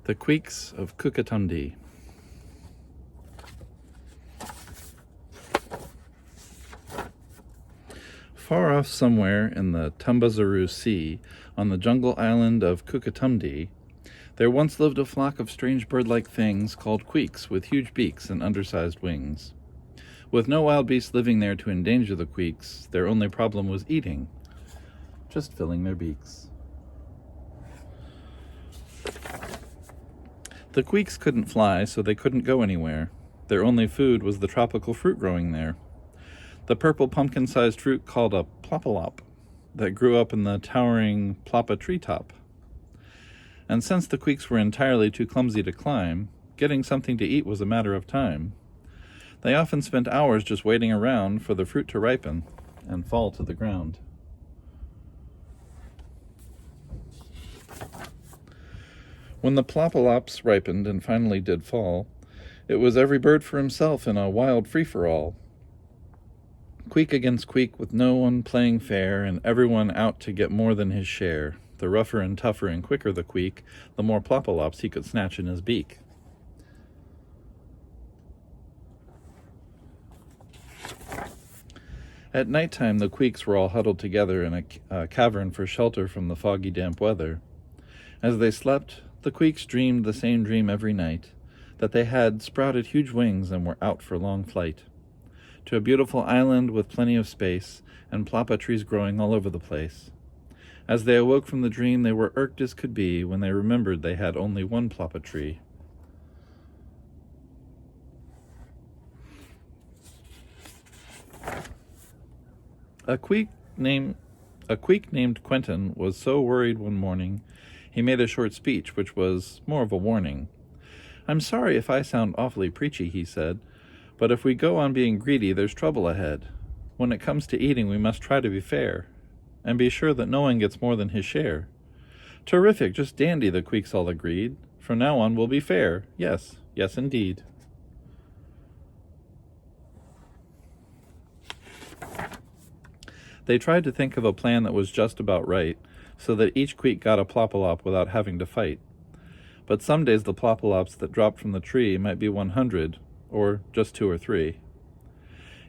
The Kweeks of Kookatumdee. Far off somewhere in the Tumbazaroo Sea, on the jungle island of Kookatumdee, there once lived a flock of strange bird-like things called Kweeks with huge beaks and undersized wings. With no wild beasts living there to endanger the Kweeks, their only problem was eating, just filling their beaks. The Kweeks couldn't fly, so they couldn't go anywhere. Their only food was the tropical fruit growing there. The purple pumpkin-sized fruit called a plopalop that grew up in the towering ploppa treetop. And since the Kweeks were entirely too clumsy to climb, getting something to eat was a matter of time. They often spent hours just waiting around for the fruit to ripen and fall to the ground. When the plopalops ripened and finally did fall, it was every bird for himself in a wild free-for-all. Queek against queek, with no one playing fair, and everyone out to get more than his share. The rougher and tougher and quicker the queek, the more plopalops he could snatch in his beak. At nighttime, the Kweeks were all huddled together in a cavern for shelter from the foggy, damp weather. As they slept, the Kweeks dreamed the same dream every night, that they had sprouted huge wings and were out for long flight, to a beautiful island with plenty of space and ploppa trees growing all over the place. As they awoke from the dream, they were irked as could be when they remembered they had only one ploppa tree. A Kweek named Quentin was so worried one morning, he made a short speech, which was more of a warning. "I'm sorry if I sound awfully preachy," he said, "but if we go on being greedy, there's trouble ahead. When it comes to eating, we must try to be fair, and be sure that no one gets more than his share." "Terrific, just dandy," the Kweeks all agreed. "From now on, we'll be fair. Yes, yes indeed." They tried to think of a plan that was just about right, so that each Kweek got a plopalop without having to fight. But some days the plopalops that dropped from the tree might be 100, or just 2 or 3.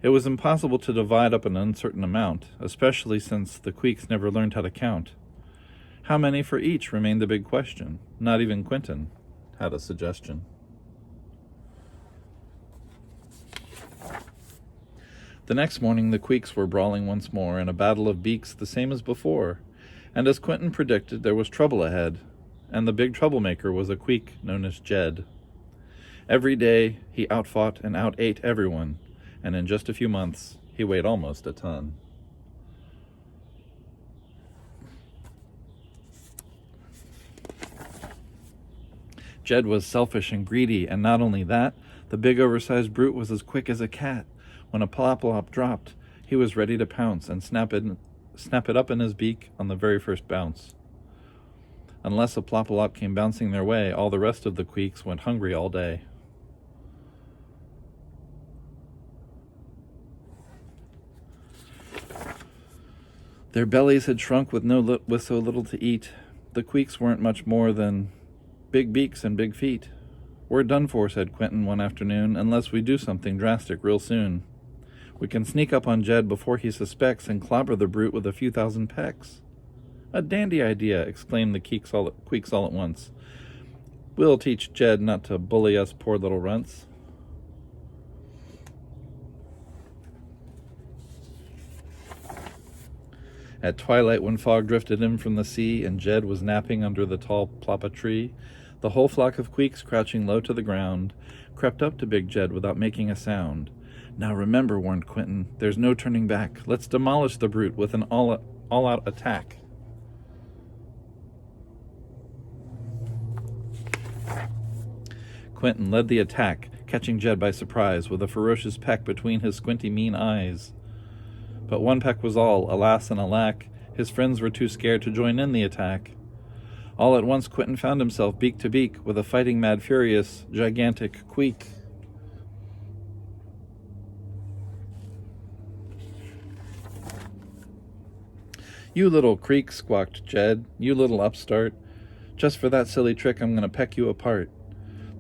It was impossible to divide up an uncertain amount, especially since the Kweeks never learned how to count. How many for each remained the big question. Not even Quentin had a suggestion. The next morning the Kweeks were brawling once more in a battle of beaks the same as before, and as Quentin predicted, there was trouble ahead, and the big troublemaker was a Kweek known as Jed. Every day he outfought and outate everyone, and in just a few months he weighed almost a ton. Jed was selfish and greedy, and not only that, the big oversized brute was as quick as a cat. When a plopalop dropped, he was ready to pounce and snap it up in his beak on the very first bounce. Unless a plopalop came bouncing their way, all the rest of the Kweeks went hungry all day. Their bellies had shrunk with so little to eat. The Kweeks weren't much more than big beaks and big feet. "We're done for," said Quentin one afternoon, "unless we do something drastic real soon. We can sneak up on Jed before he suspects and clobber the brute with a few thousand pecks." "A dandy idea," exclaimed the Kweeks all at once. "We'll teach Jed not to bully us poor little runts." At twilight, when fog drifted in from the sea and Jed was napping under the tall ploppa tree, the whole flock of Kweeks, crouching low to the ground, crept up to Big Jed without making a sound. "Now remember," warned Quentin, "there's no turning back. Let's demolish the brute with an all-out attack." Quentin led the attack, catching Jed by surprise with a ferocious peck between his squinty mean eyes. But one peck was all, alas and alack, his friends were too scared to join in the attack. All at once Quentin found himself beak to beak with a fighting mad furious, gigantic Kweek. "You little creek," squawked Jed, "you little upstart. Just for that silly trick, I'm going to peck you apart."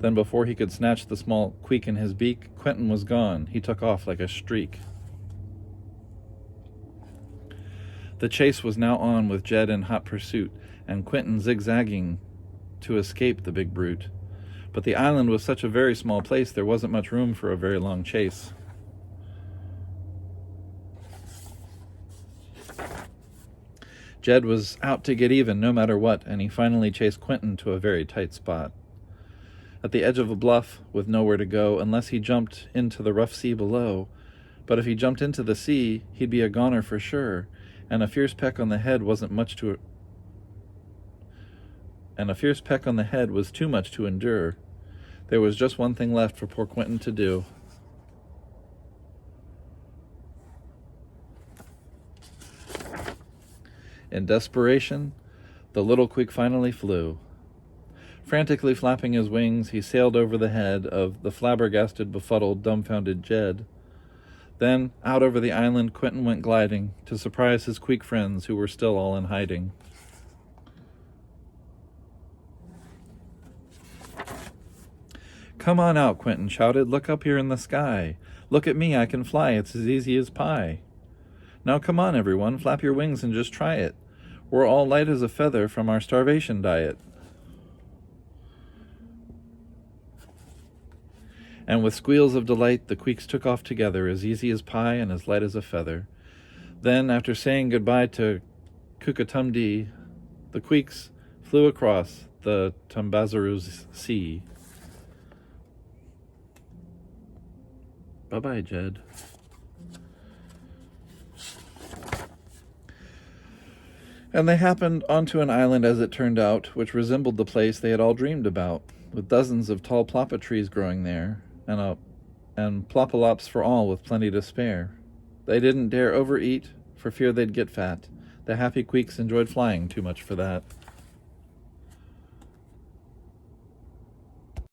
Then before he could snatch the small Kweek in his beak, Quentin was gone. He took off like a streak. The chase was now on, with Jed in hot pursuit, and Quentin zigzagging to escape the big brute. But the island was such a very small place, there wasn't much room for a very long chase. Jed was out to get even no matter what, and he finally chased Quentin to a very tight spot. At the edge of a bluff, with nowhere to go, unless he jumped into the rough sea below. But if he jumped into the sea, he'd be a goner for sure, and a fierce peck on the head was too much to endure. There was just one thing left for poor Quentin to do. In desperation, the little Kweek finally flew. Frantically flapping his wings, he sailed over the head of the flabbergasted, befuddled, dumbfounded Jed. Then, out over the island, Quentin went gliding, to surprise his Kweek friends, who were still all in hiding. "Come on out," Quentin shouted. "Look up here in the sky. Look at me, I can fly. It's as easy as pie. Now come on, everyone, flap your wings and just try it. We're all light as a feather from our starvation diet." And with squeals of delight, the Kweeks took off together, as easy as pie and as light as a feather. Then, after saying goodbye to Kookatumdee, the Kweeks flew across the Tambazaru's sea. Bye-bye, Jed. And they happened onto an island, as it turned out, which resembled the place they had all dreamed about, with dozens of tall plapa trees growing there, and plopalops for all, with plenty to spare. They didn't dare overeat, for fear they'd get fat. The happy Kweeks enjoyed flying too much for that.